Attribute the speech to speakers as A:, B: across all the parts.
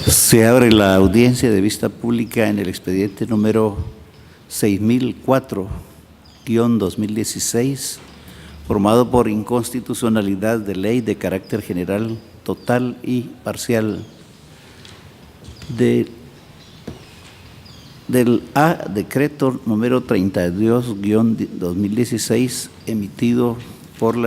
A: Se abre la audiencia de vista pública en el expediente número 6004-2016, formado por inconstitucionalidad de ley de carácter general, total y parcial del decreto número 32-2016 emitido por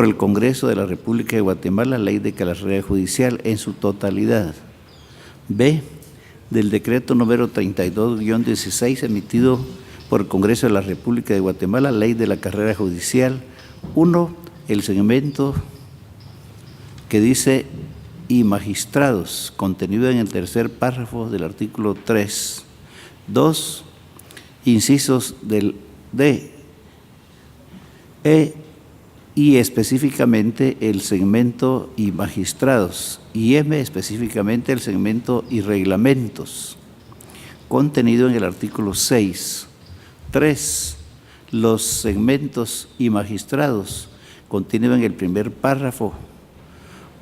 A: el Congreso de la República de Guatemala, ley de carrera judicial en su totalidad. B, del decreto número 32-16 emitido por el Congreso de la República de Guatemala, ley de la carrera judicial. 1, el segmento que dice y magistrados, contenido en el tercer párrafo del artículo 3. 2, incisos del D, E, y específicamente el segmento y magistrados, y M específicamente el segmento y reglamentos, contenido en el artículo 6. 3, los segmentos y magistrados, contenido en el primer párrafo,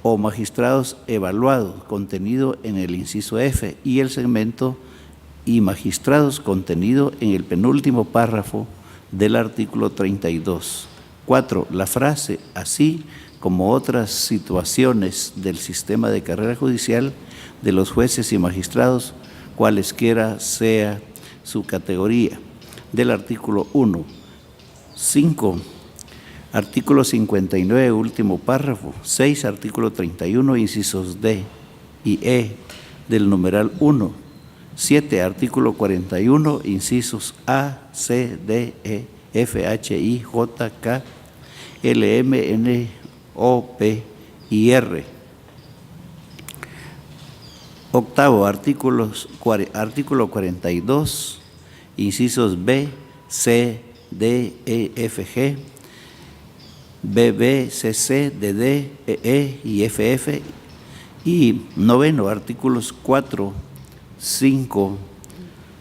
A: o magistrados evaluados, contenido en el inciso F, y el segmento y magistrados, contenido en el penúltimo párrafo del artículo 32. 4, la frase, así como otras situaciones del sistema de carrera judicial de los jueces y magistrados, cualesquiera sea su categoría, del artículo 1. 5, artículo 59, último párrafo. 6, artículo 31, incisos D y E del numeral 1. 7, artículo 41, incisos A, C, D, E, F, H, I, J, K, L, M, N, O, P y R. Octavo, artículo 42, incisos B, C, D, E, F, G, B, B, C, C, D, D, E, E y F, F. Y noveno, artículos 4, 5,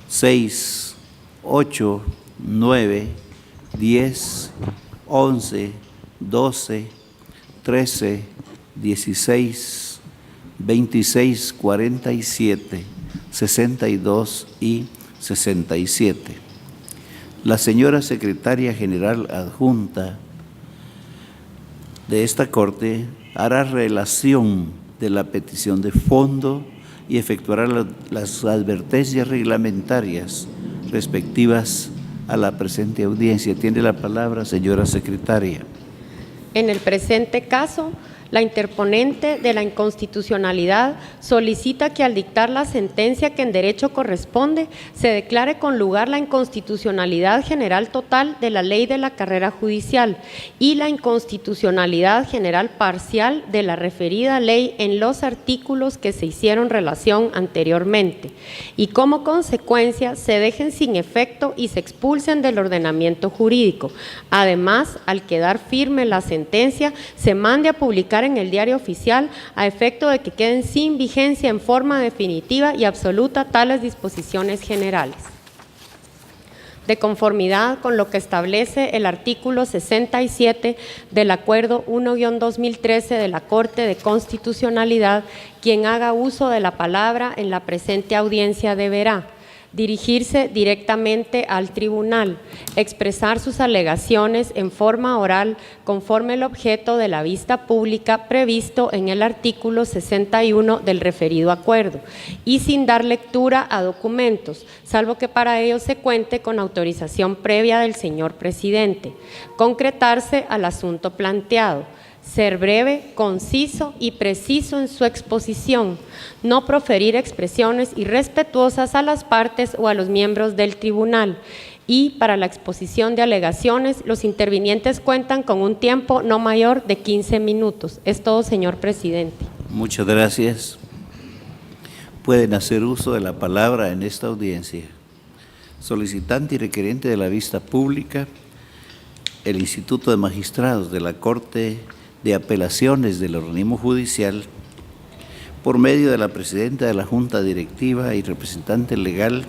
A: 6, 8, 9, 10, 11, 12, 13, 16, 26, 47, 62 y 67. La señora secretaria general adjunta de esta Corte hará relación de la petición de fondo y efectuará las advertencias reglamentarias respectivas a la presente audiencia. Tiene la palabra, señora secretaria.
B: En el presente caso, la interponente de la inconstitucionalidad solicita que al dictar la sentencia que en derecho corresponde, se declare con lugar la inconstitucionalidad general total de la ley de la carrera judicial y la inconstitucionalidad general parcial de la referida ley en los artículos que se hicieron relación anteriormente, y como consecuencia se dejen sin efecto y se expulsen del ordenamiento jurídico. Además, al quedar firme la sentencia, se mande a publicar en el Diario Oficial a efecto de que queden sin vigencia en forma definitiva y absoluta tales disposiciones generales. De conformidad con lo que establece el artículo 67 del Acuerdo 1-2013 de la Corte de Constitucionalidad, quien haga uso de la palabra en la presente audiencia deberá dirigirse directamente al tribunal, expresar sus alegaciones en forma oral conforme el objeto de la vista pública previsto en el artículo 61 del referido acuerdo y sin dar lectura a documentos, salvo que para ello se cuente con autorización previa del señor presidente, concretarse al asunto planteado, ser breve, conciso y preciso en su exposición, no proferir expresiones irrespetuosas a las partes o a los miembros del tribunal. Y para la exposición de alegaciones, los intervinientes cuentan con un tiempo no mayor de 15 minutos. Es todo, señor presidente.
A: Muchas gracias. Pueden hacer uso de la palabra en esta audiencia. Solicitante y requerente de la vista pública, el Instituto de Magistrados de la Corte de Apelaciones del Organismo Judicial, por medio de la presidenta de la Junta Directiva y representante legal,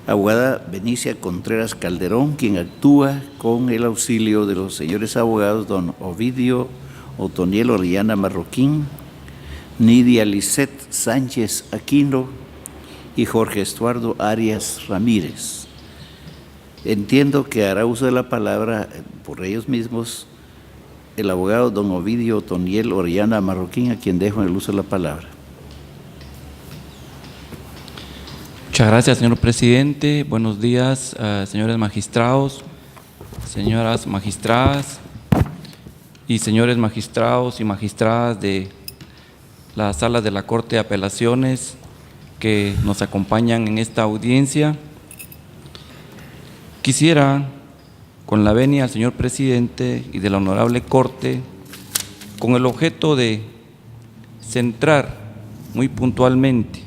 A: abogada Benicia Contreras Calderón, quien actúa con el auxilio de los señores abogados don Ovidio Otoniel Orellana Marroquín, Nidia Lisset Sánchez Aquino y Jorge Estuardo Arias Ramírez. Entiendo que hará uso de la palabra por ellos mismos el abogado don Ovidio Otoniel Orellana Marroquín, a quien dejo en el uso de la palabra.
C: Muchas gracias, señor presidente. Buenos días, señores magistrados, señoras magistradas y señores magistrados y magistradas de las salas de la Corte de Apelaciones que nos acompañan en esta audiencia. Quisiera, con la venia al señor presidente y de la honorable Corte, con el objeto de centrar muy puntualmente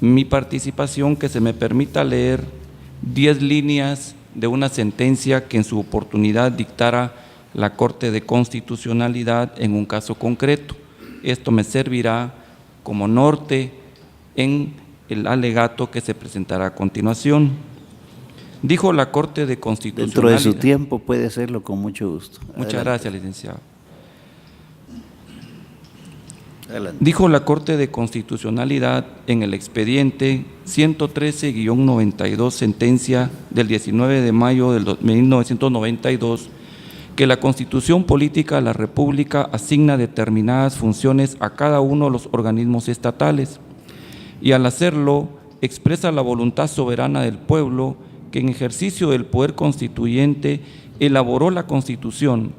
C: mi participación, que se me permita leer 10 líneas de una sentencia que en su oportunidad dictara la Corte de Constitucionalidad en un caso concreto. Esto me servirá como norte en el alegato que se presentará a continuación. Dijo la Corte de Constitucionalidad…
A: Dentro de su tiempo puede hacerlo con mucho gusto.
C: Muchas
A: Adelante.
C: gracias, licenciado.
A: Adelante.
C: Dijo la Corte de Constitucionalidad en el expediente 113-92, sentencia del 19 de mayo de 1992, que la Constitución Política de la República asigna determinadas funciones a cada uno de los organismos estatales y al hacerlo expresa la voluntad soberana del pueblo que en ejercicio del poder constituyente elaboró la Constitución.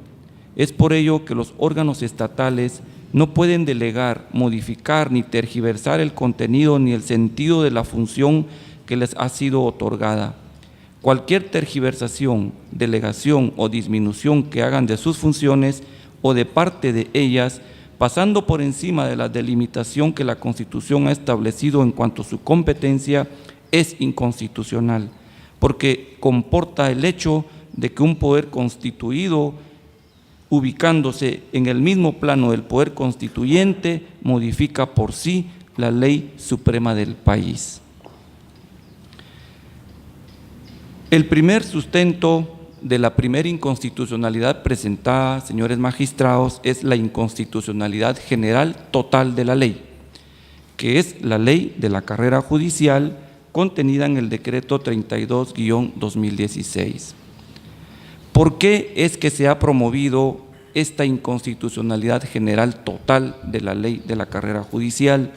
C: Es por ello que los órganos estatales no pueden delegar, modificar ni tergiversar el contenido ni el sentido de la función que les ha sido otorgada. Cualquier tergiversación, delegación o disminución que hagan de sus funciones o de parte de ellas, pasando por encima de la delimitación que la Constitución ha establecido en cuanto a su competencia, es inconstitucional, porque comporta el hecho de que un poder constituido, ubicándose en el mismo plano del poder constituyente, modifica por sí la ley suprema del país. El primer sustento de la primera inconstitucionalidad presentada, señores magistrados, es la inconstitucionalidad general total de la ley, que es la ley de la carrera judicial contenida en el decreto 32-2016. ¿Por qué es que se ha promovido esta inconstitucionalidad general total de la ley de la carrera judicial?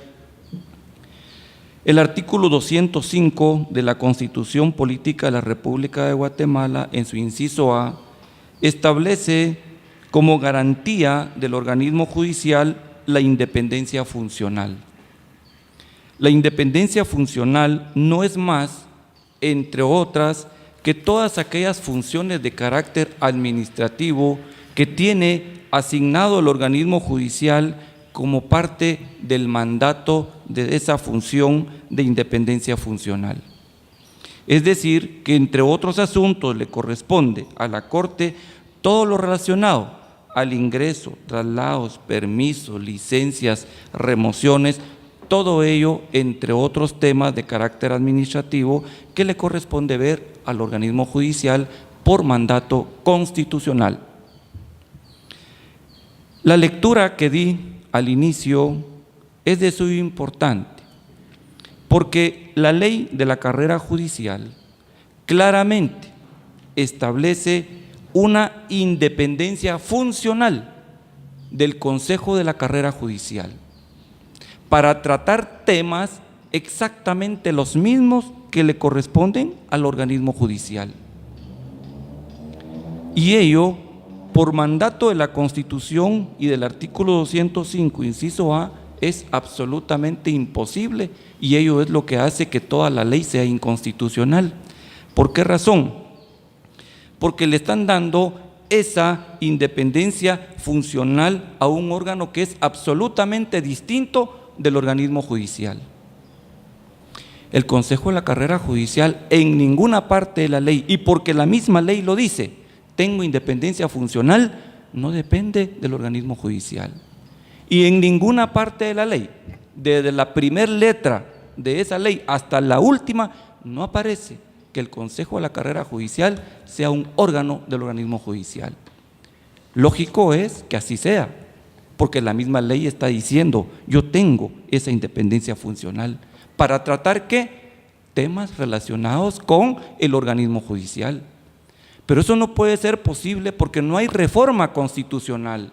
C: El artículo 205 de la Constitución Política de la República de Guatemala, en su inciso A, establece como garantía del organismo judicial la independencia funcional. La independencia funcional no es más, entre otras, que todas aquellas funciones de carácter administrativo que tiene asignado el organismo judicial como parte del mandato de esa función de independencia funcional. Es decir, que entre otros asuntos le corresponde a la Corte todo lo relacionado al ingreso, traslados, permisos, licencias, remociones, todo ello entre otros temas de carácter administrativo que le corresponde ver al organismo judicial por mandato constitucional. La lectura que di al inicio es de suyo importante, porque la ley de la carrera judicial claramente establece una independencia funcional del Consejo de la Carrera Judicial para tratar temas exactamente los mismos que le corresponden al organismo judicial. Y ello por mandato de la Constitución y del artículo 205, inciso A, es absolutamente imposible, y ello es lo que hace que toda la ley sea inconstitucional. ¿Por qué razón? Porque le están dando esa independencia funcional a un órgano que es absolutamente distinto del organismo judicial. El Consejo de la Carrera Judicial en ninguna parte de la ley, y porque la misma ley lo dice, tengo independencia funcional, no depende del organismo judicial. Y en ninguna parte de la ley, desde la primera letra de esa ley hasta la última, no aparece que el Consejo de la Carrera Judicial sea un órgano del organismo judicial. Lógico es que así sea, porque la misma ley está diciendo, yo tengo esa independencia funcional para tratar ¿qué? Temas relacionados con el organismo judicial. Pero eso no puede ser posible porque no hay reforma constitucional.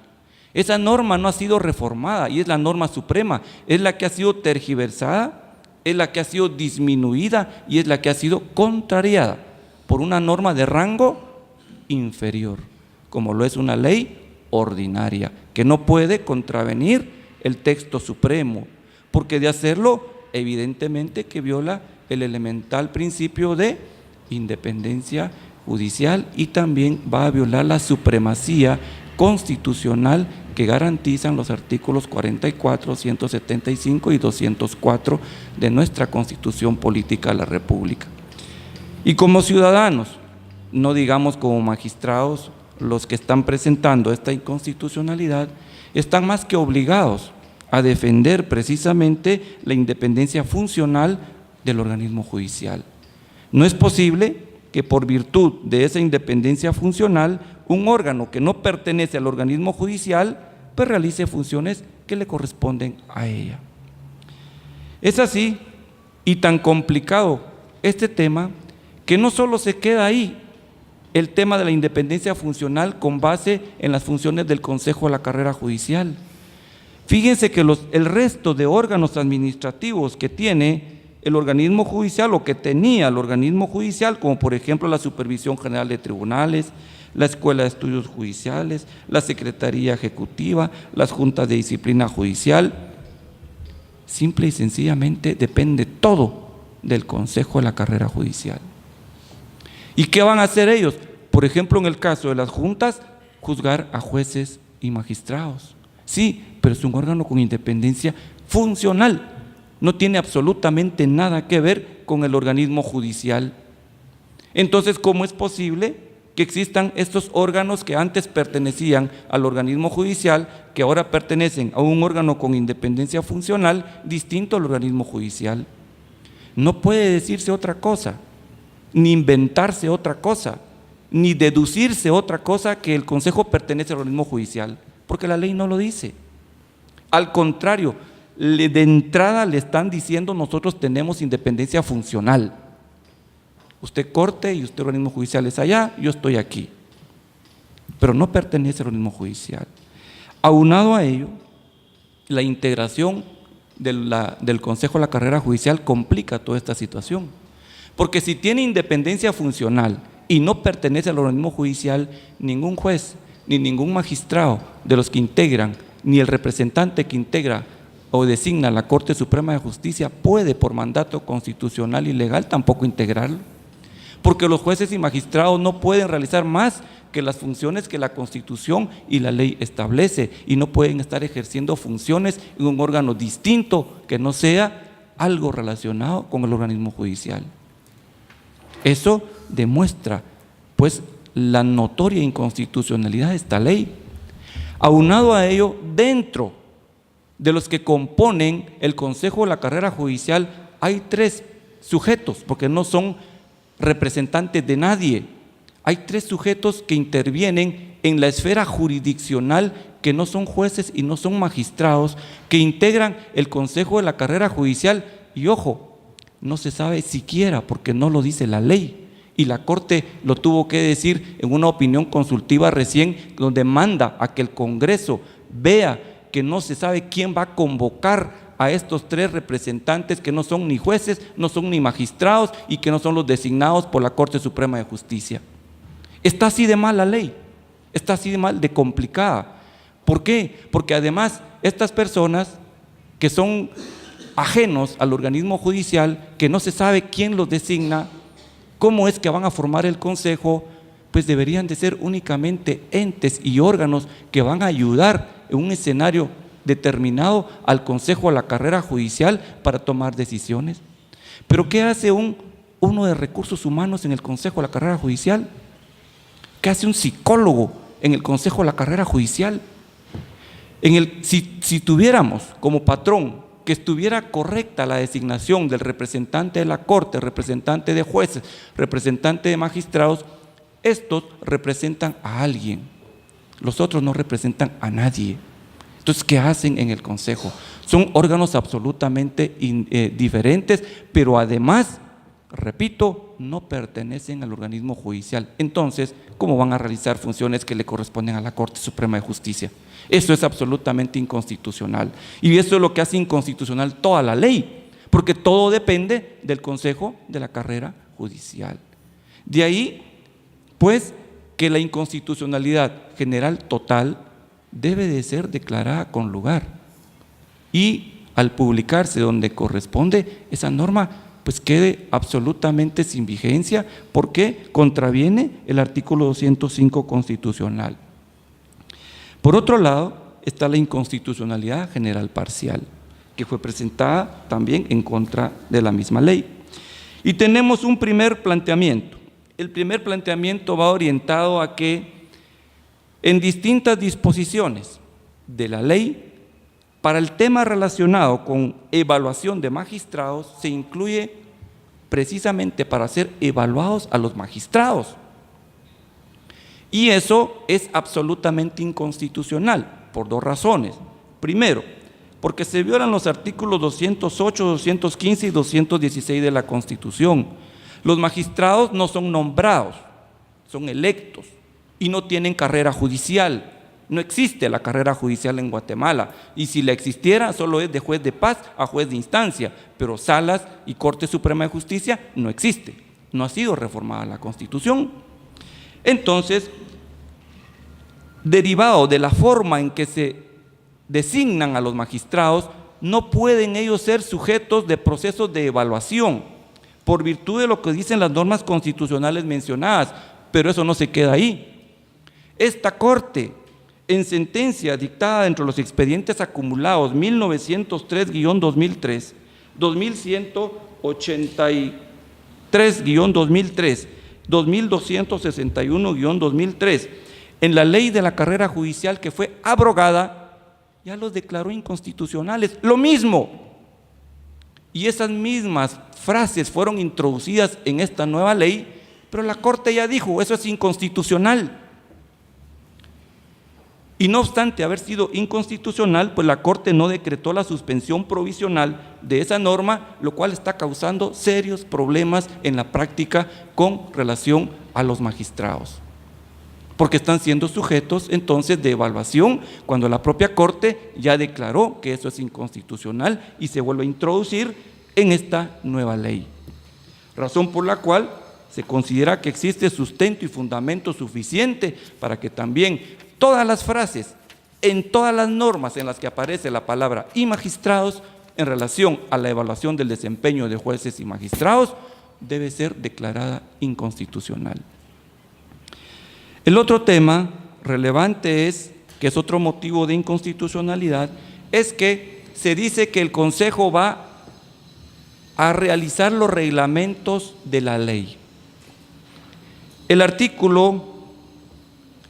C: Esa norma no ha sido reformada y es la norma suprema, es la que ha sido tergiversada, es la que ha sido disminuida y es la que ha sido contrariada por una norma de rango inferior, como lo es una ley ordinaria, que no puede contravenir el texto supremo, porque de hacerlo, evidentemente que viola el elemental principio de independencia judicial y también va a violar la supremacía constitucional que garantizan los artículos 44, 175 y 204 de nuestra Constitución Política de la República. Y como ciudadanos, no digamos como magistrados, los que están presentando esta inconstitucionalidad están más que obligados a defender precisamente la independencia funcional del organismo judicial. No es posible que por virtud de esa independencia funcional, un órgano que no pertenece al organismo judicial, pues realice funciones que le corresponden a ella. Es así y tan complicado este tema que no solo se queda ahí el tema de la independencia funcional con base en las funciones del Consejo de la Carrera Judicial. Fíjense que el resto de órganos administrativos que tiene el organismo judicial o que tenía el organismo judicial, como por ejemplo la Supervisión General de Tribunales, la Escuela de Estudios Judiciales, la Secretaría Ejecutiva, las Juntas de Disciplina Judicial, simple y sencillamente depende todo del Consejo de la Carrera Judicial. ¿Y qué van a hacer ellos? Por ejemplo, en el caso de las juntas, juzgar a jueces y magistrados. Sí, pero es un órgano con independencia funcional. No tiene absolutamente nada que ver con el organismo judicial. Entonces, ¿cómo es posible que existan estos órganos que antes pertenecían al organismo judicial, que ahora pertenecen a un órgano con independencia funcional distinto al organismo judicial? No puede decirse otra cosa, ni inventarse otra cosa, ni deducirse otra cosa que el Consejo pertenece al organismo judicial, porque la ley no lo dice. Al contrario, de entrada le están diciendo nosotros tenemos independencia funcional. Usted corte y usted organismo judicial es allá, yo estoy aquí. Pero no pertenece al organismo judicial. Aunado a ello, la integración del Consejo de la Carrera Judicial complica toda esta situación. Porque si tiene independencia funcional y no pertenece al organismo judicial, ningún juez ni ningún magistrado de los que integran, ni el representante que integra o designa la Corte Suprema de Justicia puede por mandato constitucional y legal tampoco integrarlo. Porque los jueces y magistrados no pueden realizar más que las funciones que la Constitución y la ley establece y no pueden estar ejerciendo funciones en un órgano distinto que no sea algo relacionado con el organismo judicial. Eso demuestra pues la notoria inconstitucionalidad de esta ley. Aunado a ello, dentro de los que componen el Consejo de la Carrera Judicial hay 3 sujetos, porque no son representantes de nadie. Hay 3 sujetos que intervienen en la esfera jurisdiccional, que no son jueces y no son magistrados, que integran el Consejo de la Carrera Judicial. Y ojo, no se sabe siquiera porque no lo dice la ley. Y la Corte lo tuvo que decir en una opinión consultiva recién, donde manda a que el Congreso vea que no se sabe quién va a convocar a estos 3 representantes que no son ni jueces, no son ni magistrados y que no son los designados por la Corte Suprema de Justicia. Está así de mal la ley, está así de mal, de complicada. ¿Por qué? Porque además estas personas que son ajenos al organismo judicial, que no se sabe quién los designa, cómo es que van a formar el consejo, pues deberían de ser únicamente entes y órganos que van a ayudar en un escenario determinado al Consejo de la Carrera Judicial para tomar decisiones. Pero ¿qué hace uno de recursos humanos en el Consejo de la Carrera Judicial? ¿Qué hace un psicólogo en el Consejo de la Carrera Judicial? Si tuviéramos como patrón que estuviera correcta la designación del representante de la Corte, representante de jueces, representante de magistrados, estos representan a alguien. Los otros no representan a nadie. Entonces, ¿qué hacen en el Consejo? Son órganos absolutamente diferentes, pero además, repito, no pertenecen al organismo judicial. Entonces, ¿cómo van a realizar funciones que le corresponden a la Corte Suprema de Justicia? Eso es absolutamente inconstitucional. Y eso es lo que hace inconstitucional toda la ley, porque todo depende del Consejo de la Carrera Judicial. De ahí, pues, que la inconstitucionalidad general total debe de ser declarada con lugar. Y al publicarse donde corresponde, esa norma pues quede absolutamente sin vigencia porque contraviene el artículo 205 constitucional. Por otro lado, está la inconstitucionalidad general parcial, que fue presentada también en contra de la misma ley. Y tenemos un primer planteamiento. El primer planteamiento va orientado a que en distintas disposiciones de la ley, para el tema relacionado con evaluación de magistrados, se incluye precisamente para ser evaluados a los magistrados. Y eso es absolutamente inconstitucional, por dos razones. Primero, porque se violan los artículos 208, 215 y 216 de la Constitución. Los magistrados no son nombrados, son electos y no tienen carrera judicial. No existe la carrera judicial en Guatemala, y si la existiera solo es de juez de paz a juez de instancia, pero salas y Corte Suprema de Justicia no existe, no ha sido reformada la Constitución. Entonces, derivado de la forma en que se designan a los magistrados, no pueden ellos ser sujetos de procesos de evaluación, por virtud de lo que dicen las normas constitucionales mencionadas, pero eso no se queda ahí. Esta Corte, en sentencia dictada dentro de los expedientes acumulados 1903-2003, 2183-2003, 2261-2003, en la ley de la carrera judicial que fue abrogada, ya los declaró inconstitucionales. Lo mismo. Y esas mismas frases fueron introducidas en esta nueva ley, pero la Corte ya dijo, eso es inconstitucional. Y no obstante haber sido inconstitucional, pues la Corte no decretó la suspensión provisional de esa norma, lo cual está causando serios problemas en la práctica con relación a los magistrados, porque están siendo sujetos entonces de evaluación cuando la propia Corte ya declaró que eso es inconstitucional y se vuelve a introducir en esta nueva ley. Razón por la cual se considera que existe sustento y fundamento suficiente para que también todas las frases, en todas las normas en las que aparece la palabra y magistrados en relación a la evaluación del desempeño de jueces y magistrados, debe ser declarada inconstitucional. El otro tema relevante que es otro motivo de inconstitucionalidad, es que se dice que el Consejo va a realizar los reglamentos de la ley. El artículo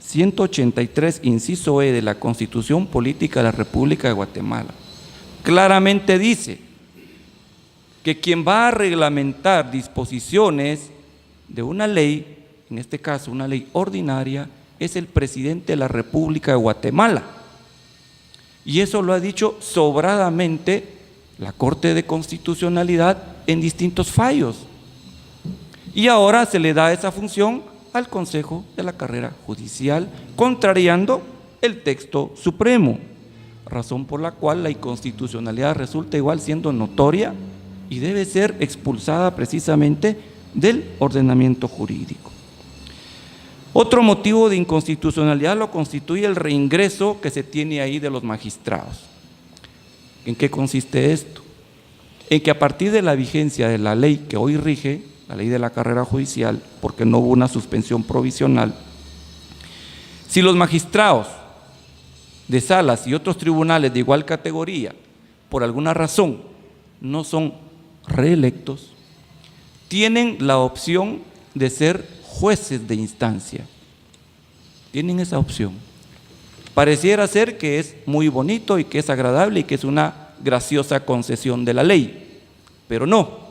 C: 183, inciso E de la Constitución Política de la República de Guatemala, claramente dice que quien va a reglamentar disposiciones de una ley, en este caso una ley ordinaria, es el presidente de la República de Guatemala. Y eso lo ha dicho sobradamente la Corte de Constitucionalidad en distintos fallos. Y ahora se le da esa función al Consejo de la Carrera Judicial, contrariando el texto supremo, razón por la cual la inconstitucionalidad resulta igual siendo notoria y debe ser expulsada precisamente del ordenamiento jurídico. Otro motivo de inconstitucionalidad lo constituye el reingreso que se tiene ahí de los magistrados. ¿En qué consiste esto? En que a partir de la vigencia de la ley que hoy rige, la ley de la carrera judicial, porque no hubo una suspensión provisional, si los magistrados de salas y otros tribunales de igual categoría, por alguna razón, no son reelectos, tienen la opción de ser jueces de instancia. Tienen esa opción. Pareciera ser que es muy bonito y que es agradable y que es una graciosa concesión de la ley, pero no.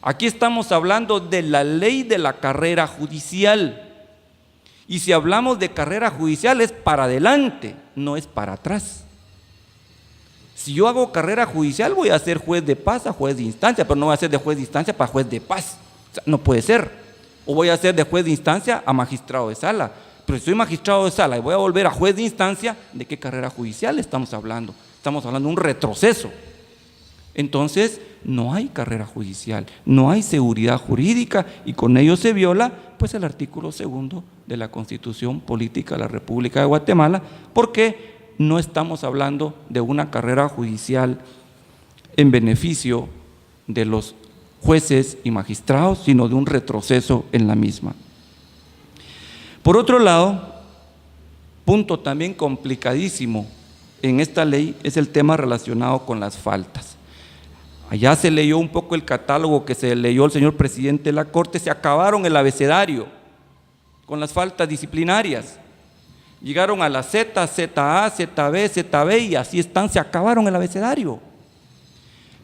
C: Aquí estamos hablando de la ley de la carrera judicial Y si hablamos de carrera judicial es para adelante, no es para atrás. Si yo hago carrera judicial voy a ser juez de paz a juez de instancia, pero no voy a ser de juez de instancia para juez de paz. O sea, no puede ser. O voy a ser de juez de instancia a magistrado de sala. Pero si soy magistrado de sala y voy a volver a juez de instancia, ¿de qué carrera judicial estamos hablando? Estamos hablando de un retroceso. Entonces, no hay carrera judicial, no hay seguridad jurídica y con ello se viola pues el artículo 2 de la Constitución Política de la República de Guatemala, porque no estamos hablando de una carrera judicial en beneficio de los jueces y magistrados, sino de un retroceso en la misma. Por otro lado, punto también complicadísimo en esta ley es el tema relacionado con las faltas. Allá se leyó un poco el catálogo que se leyó el señor presidente de la Corte, se acabaron el abecedario con las faltas disciplinarias. Llegaron a la Z, ZA, ZB, ZB y así están, se acabaron el abecedario.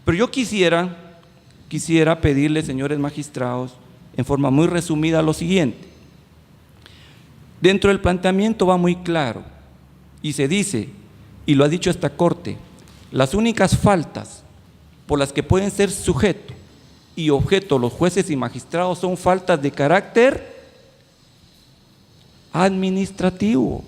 C: Pero yo quisiera pedirles, señores magistrados, en forma muy resumida lo siguiente. Dentro del planteamiento va muy claro y se dice, y lo ha dicho esta Corte, las únicas faltas por las que pueden ser sujeto y objeto los jueces y magistrados son faltas de carácter administrativo.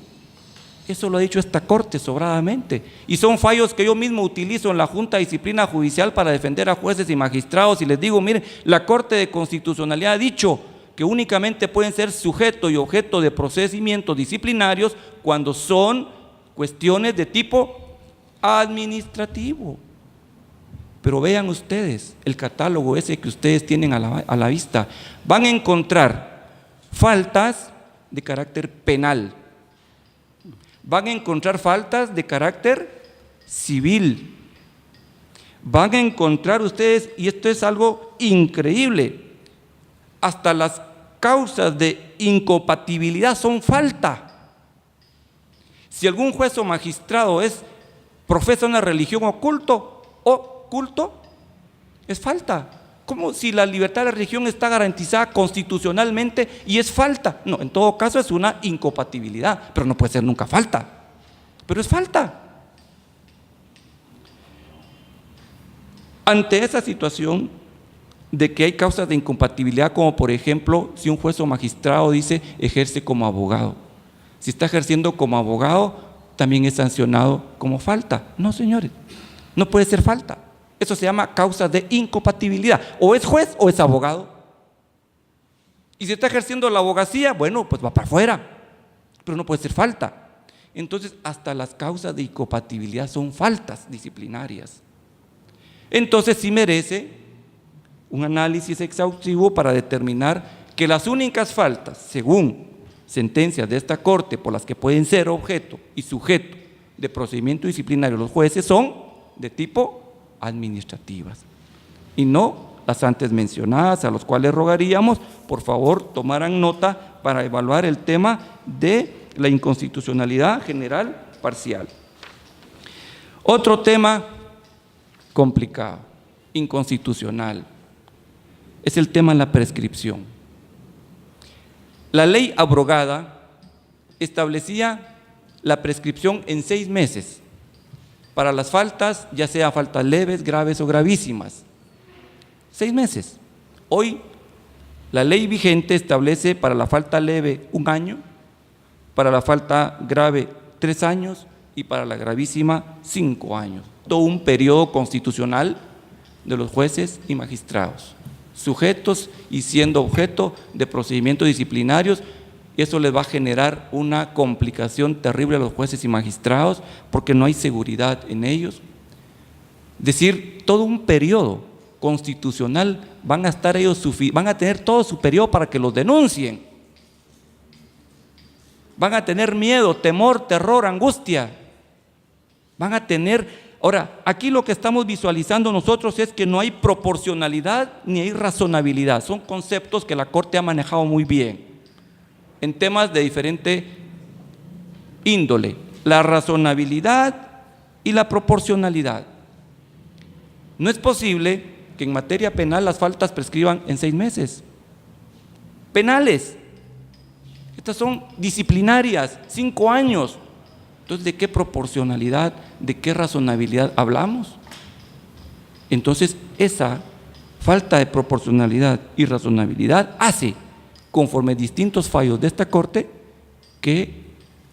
C: Eso lo ha dicho esta Corte sobradamente. Y son fallos que yo mismo utilizo en la Junta de Disciplina Judicial para defender a jueces y magistrados. Y les digo, miren, la Corte de Constitucionalidad ha dicho que únicamente pueden ser sujeto y objeto de procedimientos disciplinarios cuando son cuestiones de tipo administrativo. Pero vean ustedes el catálogo ese que ustedes tienen a la vista. Van a encontrar faltas de carácter penal. Van a encontrar faltas de carácter civil. Van a encontrar ustedes, y esto es algo increíble, hasta las causas de incompatibilidad son falta. Si algún juez o magistrado profesa una religión o culto, es falta. ¿Cómo si la libertad de la religión está garantizada constitucionalmente y es falta? No, en todo caso es una incompatibilidad, pero no puede ser nunca falta, pero es falta. Ante esa situación de que hay causas de incompatibilidad, como por ejemplo, si un juez o magistrado dice ejerce como abogado, si está ejerciendo como abogado, también es sancionado como falta. No, señores, no puede ser falta. Eso se llama causa de incompatibilidad. O es juez o es abogado. Y si está ejerciendo la abogacía, bueno, pues va para afuera, pero no puede ser falta. Entonces, hasta las causas de incompatibilidad son faltas disciplinarias. Entonces, sí merece un análisis exhaustivo para determinar que las únicas faltas, según sentencias de esta Corte, por las que pueden ser objeto y sujeto de procedimiento disciplinario los jueces son de tipo administrativas y no las antes mencionadas, a los cuales rogaríamos por favor tomaran nota para evaluar el tema de la inconstitucionalidad general parcial. Otro tema complicado, inconstitucional, es el tema de la prescripción. La ley abrogada establecía la prescripción en 6 meses para las faltas, ya sea faltas leves, graves o gravísimas. 6 meses. Hoy la ley vigente establece para la falta leve 1 año, para la falta grave 3 años y para la gravísima 5 años. Todo un periodo constitucional de los jueces y magistrados, sujetos y siendo objeto de procedimientos disciplinarios. Y eso les va a generar una complicación terrible a los jueces y magistrados porque no hay seguridad en ellos. Es decir, todo un periodo constitucional van a tener todo su periodo para que los denuncien. Van a tener miedo, temor, terror, angustia. Van a tener. Ahora, aquí lo que estamos visualizando nosotros es que no hay proporcionalidad ni hay razonabilidad. Son conceptos que la Corte ha manejado muy bien en temas de diferente índole, la razonabilidad y la proporcionalidad. No es posible que en materia penal las faltas prescriban en 6 meses. Penales. Estas son disciplinarias, 5 años. Entonces, ¿de qué proporcionalidad, de qué razonabilidad hablamos? Entonces, esa falta de proporcionalidad y razonabilidad hace, conforme distintos fallos de esta Corte, que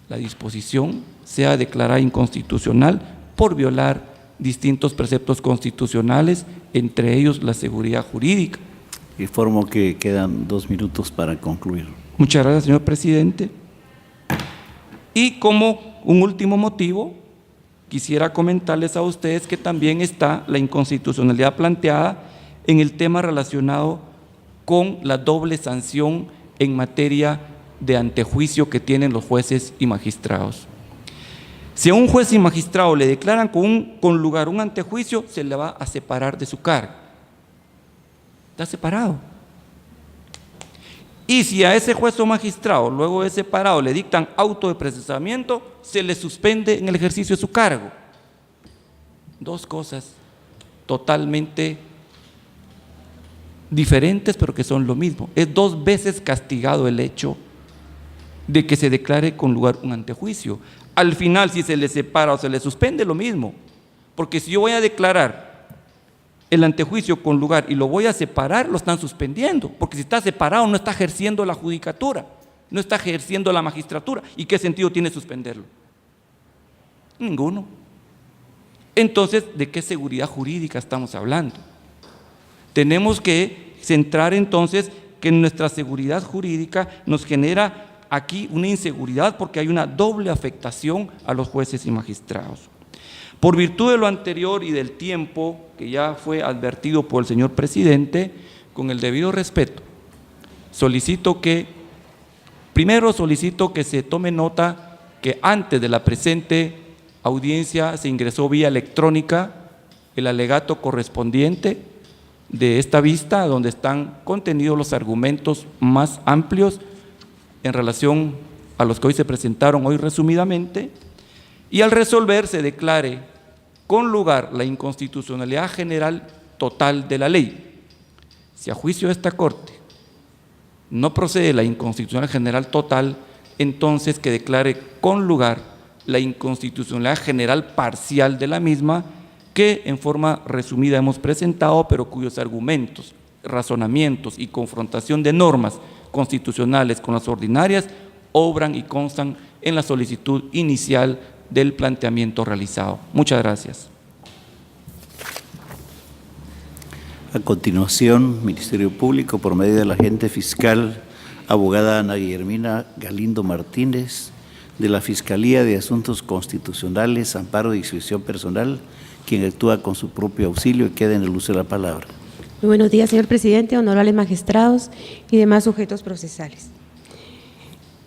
C: la disposición sea declarada inconstitucional por violar distintos preceptos constitucionales, entre ellos la seguridad jurídica.
A: Informo que quedan 2 minutos para concluir.
C: Muchas gracias, señor presidente. Y como un último motivo, quisiera comentarles a ustedes que también está la inconstitucionalidad planteada en el tema relacionado con la doble sanción en materia de antejuicio que tienen los jueces y magistrados. Si a un juez y magistrado le declaran con lugar un antejuicio, se le va a separar de su cargo. Está separado. Y si a ese juez o magistrado, luego de separado, le dictan auto de procesamiento, se le suspende en el ejercicio de su cargo. 2 cosas totalmente diferentes, pero que son lo mismo. Es 2 veces castigado el hecho de que se declare con lugar un antejuicio. Al final, si se le separa o se le suspende, lo mismo. Porque si yo voy a declarar el antejuicio con lugar y lo voy a separar, lo están suspendiendo, porque si está separado no está ejerciendo la judicatura, no está ejerciendo la magistratura. ¿Y qué sentido tiene suspenderlo? Ninguno. Entonces, ¿de qué seguridad jurídica estamos hablando? Tenemos que centrar entonces que nuestra seguridad jurídica nos genera aquí una inseguridad porque hay una doble afectación a los jueces y magistrados. Por virtud de lo anterior y del tiempo que ya fue advertido por el señor presidente, con el debido respeto, primero solicito que se tome nota que antes de la presente audiencia se ingresó vía electrónica el alegato correspondiente de esta vista, donde están contenidos los argumentos más amplios en relación a los que hoy se presentaron hoy resumidamente, y al resolver se declare con lugar la inconstitucionalidad general total de la ley. Si a juicio de esta Corte no procede la inconstitucionalidad general total, entonces que declare con lugar la inconstitucionalidad general parcial de la misma, que en forma resumida hemos presentado, pero cuyos argumentos, razonamientos y confrontación de normas constitucionales con las ordinarias obran y constan en la solicitud inicial del planteamiento realizado. Muchas gracias.
A: A continuación, Ministerio Público, por medio de la agente fiscal, abogada Ana Guillermina Galindo Martínez, de la Fiscalía de Asuntos Constitucionales, Amparo y Disposición Personal, quien actúa con su propio auxilio y queda en el uso de la palabra.
D: Muy buenos días, señor presidente, honorables magistrados y demás sujetos procesales.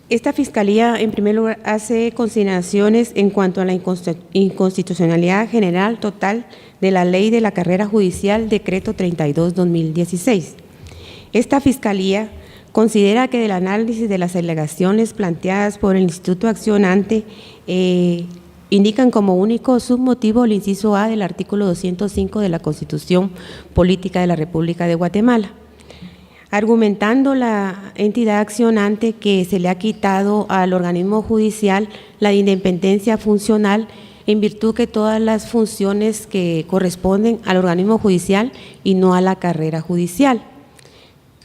D: Esta Fiscalía, en primer lugar, hace consideraciones en cuanto a la inconstitucionalidad general total de la Ley de la Carrera Judicial, Decreto 32/2016. Esta Fiscalía considera que del análisis de las alegaciones planteadas por el Instituto Accionante indican como único submotivo el inciso A del artículo 205 de la Constitución Política de la República de Guatemala, argumentando la entidad accionante que se le ha quitado al organismo judicial la independencia funcional en virtud que todas las funciones que corresponden al organismo judicial y no a la carrera judicial.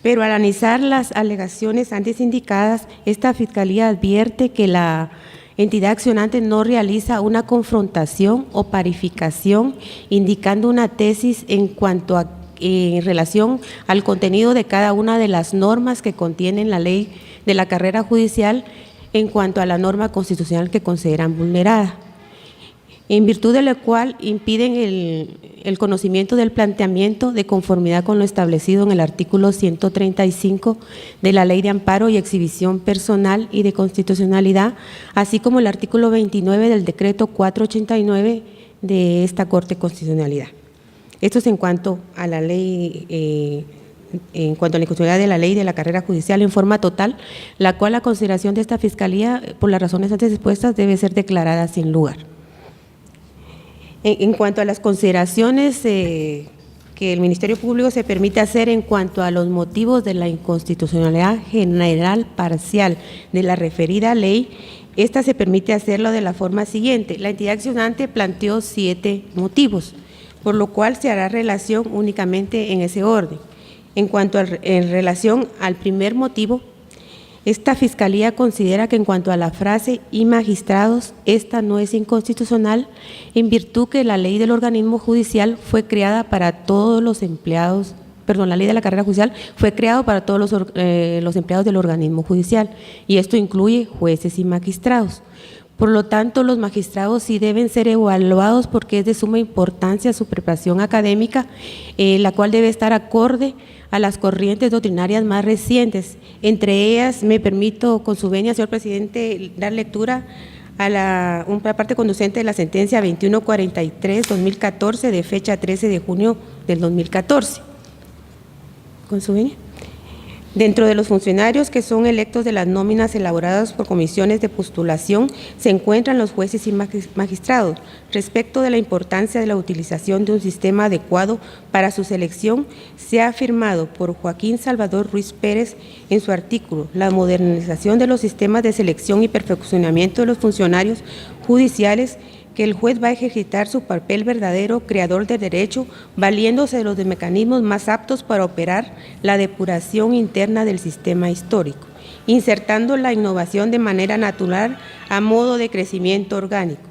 D: Pero al analizar las alegaciones antes indicadas, esta Fiscalía advierte que la entidad accionante no realiza una confrontación o parificación, indicando una tesis en relación al contenido de cada una de las normas que contienen la ley de la carrera judicial en cuanto a la norma constitucional que consideran vulnerada, en virtud de lo cual impiden el conocimiento del planteamiento de conformidad con lo establecido en el artículo 135 de la Ley de Amparo y Exhibición Personal y de Constitucionalidad, así como el artículo 29 del Decreto 489 de esta Corte de Constitucionalidad. Esto es en cuanto a la ley, en cuanto a la inconstitucionalidad de la ley de la carrera judicial en forma total, la cual la consideración de esta Fiscalía, por las razones antes expuestas, debe ser declarada sin lugar. En cuanto a las consideraciones que que el Ministerio Público se permite hacer en cuanto a los motivos de la inconstitucionalidad general parcial de la referida ley. Esta se permite hacerlo de la forma siguiente. La entidad accionante planteó 7 motivos, por lo cual se hará relación únicamente en ese orden. En relación al primer motivo, esta Fiscalía considera que en cuanto a la frase "y magistrados", esta no es inconstitucional en virtud que la ley del organismo judicial fue creada para todos los empleados, la ley de la carrera judicial fue creada para todos los empleados del organismo judicial, y esto incluye jueces y magistrados. Por lo tanto, los magistrados sí deben ser evaluados porque es de suma importancia su preparación académica, la cual debe estar acorde a las corrientes doctrinarias más recientes. Entre ellas, me permito, con su venia, señor presidente, dar lectura a una parte conducente de la sentencia 2143-2014 de fecha 13 de junio del 2014. Con su venia. Dentro de los funcionarios que son electos de las nóminas elaboradas por comisiones de postulación se encuentran los jueces y magistrados. Respecto de la importancia de la utilización de un sistema adecuado para su selección, se ha afirmado por Joaquín Salvador Ruiz Pérez en su artículo "La modernización de los sistemas de selección y perfeccionamiento de los funcionarios judiciales", que el juez va a ejercitar su papel verdadero creador de derecho, valiéndose de los mecanismos más aptos para operar la depuración interna del sistema histórico, insertando la innovación de manera natural a modo de crecimiento orgánico.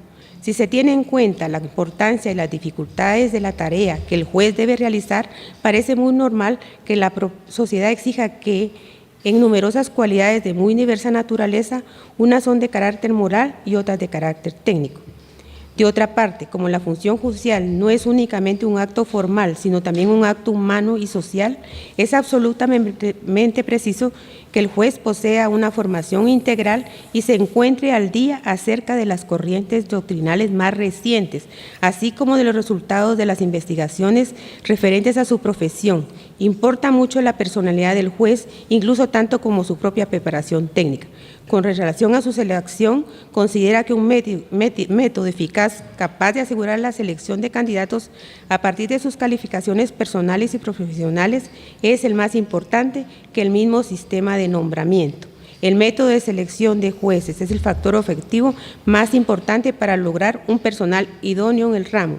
D: Si se tiene en cuenta la importancia y las dificultades de la tarea que el juez debe realizar, parece muy normal que la sociedad exija que, en numerosas cualidades de muy diversa naturaleza, unas son de carácter moral y otras de carácter técnico. De otra parte, como la función judicial no es únicamente un acto formal, sino también un acto humano y social, es absolutamente preciso que el juez posea una formación integral y se encuentre al día acerca de las corrientes doctrinales más recientes, así como de los resultados de las investigaciones referentes a su profesión. Importa mucho la personalidad del juez, incluso tanto como su propia preparación técnica. Con relación a su selección, considera que un método eficaz capaz de asegurar la selección de candidatos a partir de sus calificaciones personales y profesionales es el más importante que el mismo sistema de nombramiento. El método de selección de jueces es el factor objetivo más importante para lograr un personal idóneo en el ramo.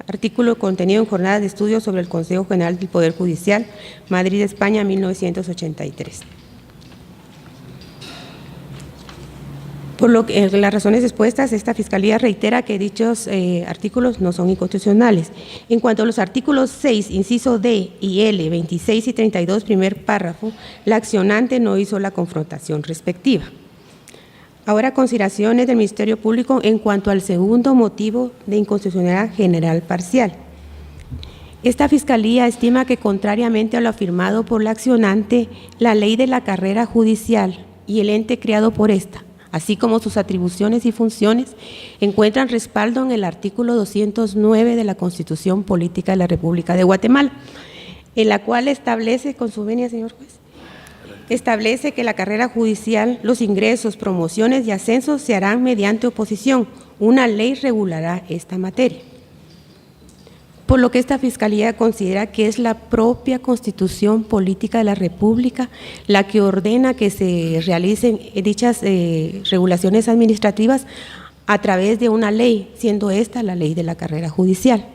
D: Artículo contenido en Jornadas de Estudio sobre el Consejo General del Poder Judicial, Madrid, España, 1983. Por lo que las razones expuestas, esta Fiscalía reitera que dichos artículos no son inconstitucionales. En cuanto a los artículos 6, inciso D y L, 26 y 32, primer párrafo, la accionante no hizo la confrontación respectiva. Ahora, consideraciones del Ministerio Público en cuanto al segundo motivo de inconstitucionalidad general parcial. Esta Fiscalía estima que, contrariamente a lo afirmado por la accionante, la ley de la carrera judicial y el ente creado por esta, así como sus atribuciones y funciones, encuentran respaldo en el artículo 209 de la Constitución Política de la República de Guatemala, en la cual establece, con su venia, señor juez, establece que la carrera judicial, los ingresos, promociones y ascensos se harán mediante oposición. Una ley regulará esta materia. Por lo que esta Fiscalía considera que es la propia Constitución Política de la República la que ordena que se realicen dichas regulaciones administrativas a través de una ley, siendo esta la ley de la carrera judicial.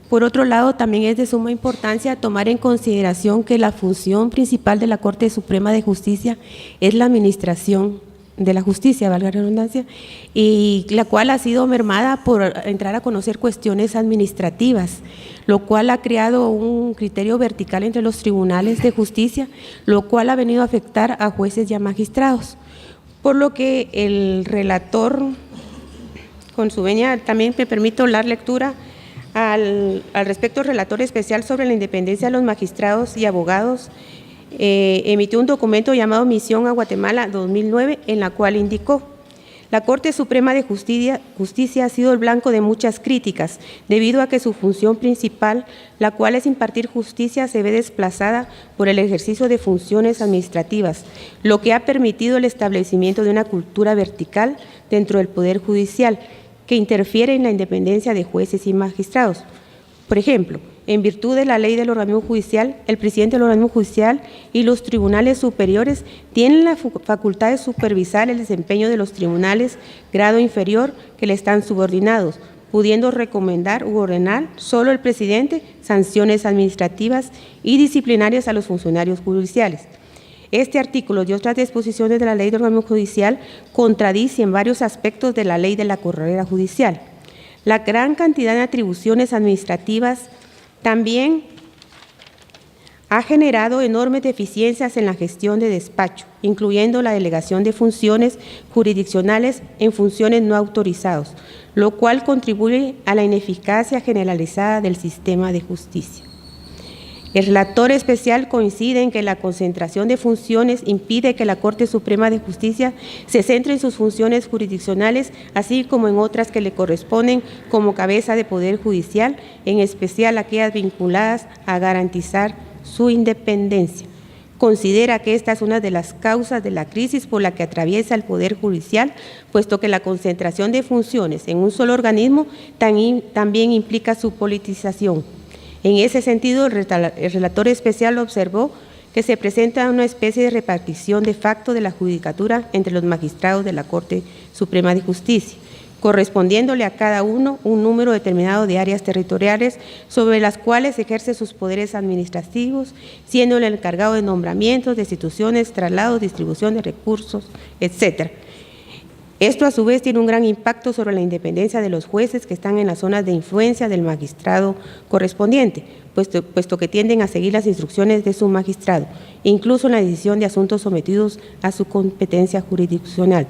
D: Por otro lado, también es de suma importancia tomar en consideración que la función principal de la Corte Suprema de Justicia es la administración de la justicia, valga la redundancia, y la cual ha sido mermada por entrar a conocer cuestiones administrativas, lo cual ha creado un criterio vertical entre los tribunales de justicia, lo cual ha venido a afectar a jueces y a magistrados. Por lo que el relator, con su venia, también me permito dar lectura al respecto, el relator especial sobre la independencia de los magistrados y abogados emitió un documento llamado Misión a Guatemala 2009, en la cual indicó: la Corte Suprema de Justicia ha sido el blanco de muchas críticas, debido a que su función principal, la cual es impartir justicia, se ve desplazada por el ejercicio de funciones administrativas, lo que ha permitido el establecimiento de una cultura vertical dentro del Poder Judicial, que interfiere en la independencia de jueces y magistrados. Por ejemplo, en virtud de la ley del organismo judicial, el presidente del organismo judicial y los tribunales superiores tienen la facultad de supervisar el desempeño de los tribunales grado inferior que le están subordinados, pudiendo recomendar u ordenar solo el presidente sanciones administrativas y disciplinarias a los funcionarios judiciales. Este artículo y otras disposiciones de la ley del organismo judicial contradicen varios aspectos de la ley de la carrera judicial. La gran cantidad de atribuciones administrativas también ha generado enormes deficiencias en la gestión de despacho, incluyendo la delegación de funciones jurisdiccionales en funciones no autorizadas, lo cual contribuye a la ineficacia generalizada del sistema de justicia. El relator especial coincide en que la concentración de funciones impide que la Corte Suprema de Justicia se centre en sus funciones jurisdiccionales, así como en otras que le corresponden como cabeza de Poder Judicial, en especial aquellas vinculadas a garantizar su independencia. Considera que esta es una de las causas de la crisis por la que atraviesa el Poder Judicial, puesto que la concentración de funciones en un solo organismo también implica su politización. En ese sentido, el relator especial observó que se presenta una especie de repartición de facto de la judicatura entre los magistrados de la Corte Suprema de Justicia, correspondiéndole a cada uno un número determinado de áreas territoriales sobre las cuales ejerce sus poderes administrativos, siendo el encargado de nombramientos, destituciones, traslados, distribución de recursos, etc. Esto a su vez tiene un gran impacto sobre la independencia de los jueces que están en las zonas de influencia del magistrado correspondiente, puesto que tienden a seguir las instrucciones de su magistrado, incluso en la decisión de asuntos sometidos a su competencia jurisdiccional.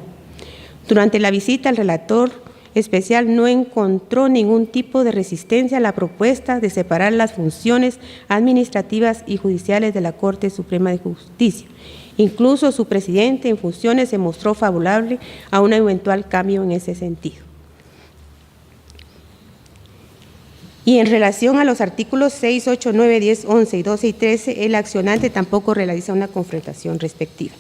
D: Durante la visita, el relator especial no encontró ningún tipo de resistencia a la propuesta de separar las funciones administrativas y judiciales de la Corte Suprema de Justicia. Incluso su presidente en funciones se mostró favorable a un eventual cambio en ese sentido. Y en relación a los artículos 6, 8, 9, 10, 11, 12 y 13, el accionante tampoco realiza una confrontación respectiva.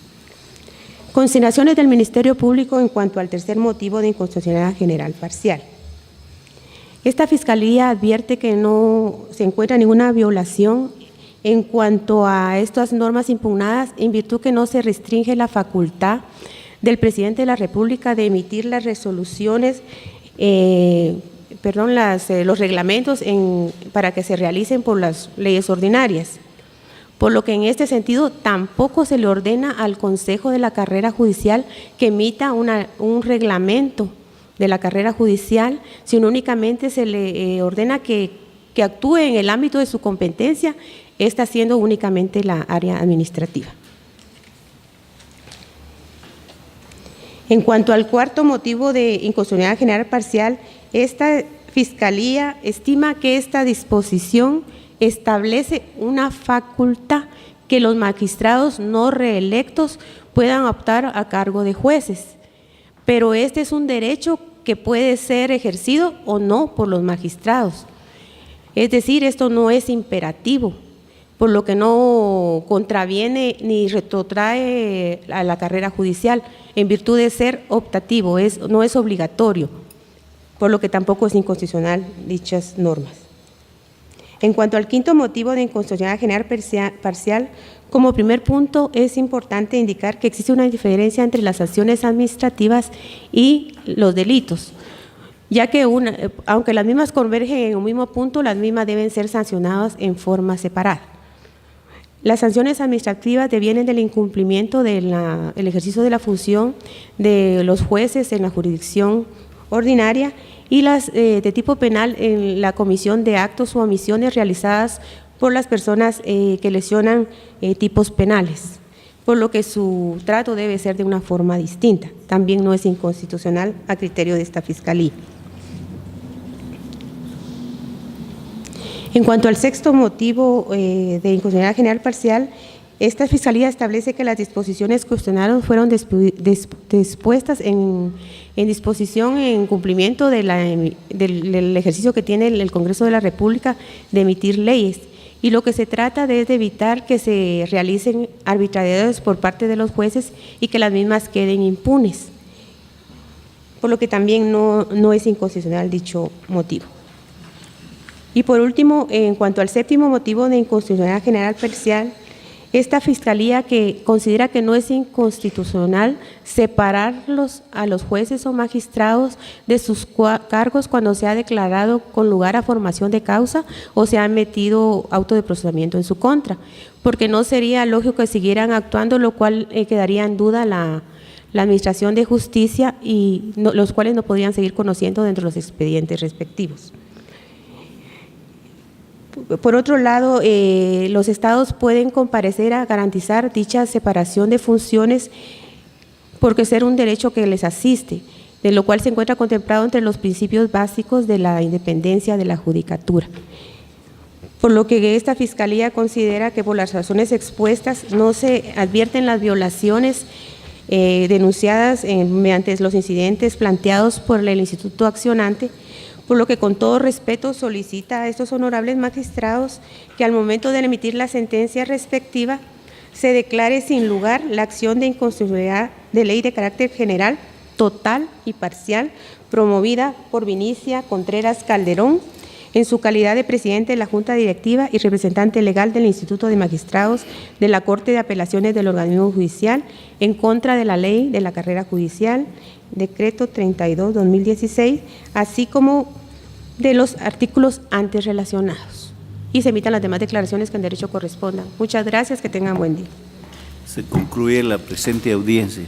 D: Consideraciones del Ministerio Público en cuanto al tercer motivo de inconstitucionalidad general parcial. Esta Fiscalía advierte que no se encuentra ninguna violación en cuanto a estas normas impugnadas, en virtud que no se restringe la facultad del presidente de la República de emitir las resoluciones, los reglamentos para que se realicen por las leyes ordinarias. Por lo que en este sentido tampoco se le ordena al Consejo de la Carrera Judicial que emita un reglamento de la carrera judicial, sino únicamente se le ordena que actúe en el ámbito de su competencia, esta siendo únicamente la área administrativa. En cuanto al cuarto motivo de inconstitucionalidad general parcial, esta Fiscalía estima que esta disposición establece una facultad que los magistrados no reelectos puedan optar a cargo de jueces, pero este es un derecho que puede ser ejercido o no por los magistrados. Es decir, esto no es imperativo, por lo que no contraviene ni retrotrae a la carrera judicial, en virtud de ser optativo, no es obligatorio, por lo que tampoco es inconstitucional dichas normas. En cuanto al quinto motivo de inconstitucionalidad general parcial, como primer punto es importante indicar que existe una diferencia entre las acciones administrativas y los delitos, ya que aunque las mismas convergen en un mismo punto, las mismas deben ser sancionadas en forma separada. Las sanciones administrativas devienen del incumplimiento del ejercicio de la función de los jueces en la jurisdicción ordinaria y las de tipo penal en la comisión de actos o omisiones realizadas por las personas que lesionan tipos penales, por lo que su trato debe ser de una forma distinta. También no es inconstitucional a criterio de esta Fiscalía. En cuanto al sexto motivo de inconstitucionalidad general parcial, esta Fiscalía establece que las disposiciones cuestionadas fueron dispuestas en disposición en cumplimiento del ejercicio que tiene el Congreso de la República de emitir leyes, y lo que se trata es de evitar que se realicen arbitrariedades por parte de los jueces y que las mismas queden impunes, por lo que también no es inconstitucional dicho motivo. Y por último, en cuanto al séptimo motivo de inconstitucionalidad general parcial, esta Fiscalía que considera que no es inconstitucional separarlos a los jueces o magistrados de sus cargos cuando se ha declarado con lugar a formación de causa o se ha emitido auto de procesamiento en su contra, porque no sería lógico que siguieran actuando, lo cual quedaría en duda la Administración de Justicia y los cuales no podrían seguir conociendo dentro de los expedientes respectivos. Por otro lado, los estados pueden comparecer a garantizar dicha separación de funciones porque ser un derecho que les asiste, de lo cual se encuentra contemplado entre los principios básicos de la independencia de la judicatura. Por lo que esta Fiscalía considera que por las razones expuestas no se advierten las violaciones denunciadas mediante los incidentes planteados por el Instituto Accionante, por lo que con todo respeto solicita a estos honorables magistrados que al momento de emitir la sentencia respectiva se declare sin lugar la acción de inconstitucionalidad de ley de carácter general, total y parcial promovida por Vinicia Contreras Calderón en su calidad de presidente de la Junta Directiva y representante legal del Instituto de Magistrados de la Corte de Apelaciones del Organismo Judicial en contra de la ley de la carrera judicial, Decreto 32/2016, así como de los artículos antes relacionados. Y se emitan las demás declaraciones que en derecho correspondan. Muchas gracias, que tengan buen día.
A: Se concluye la presente audiencia.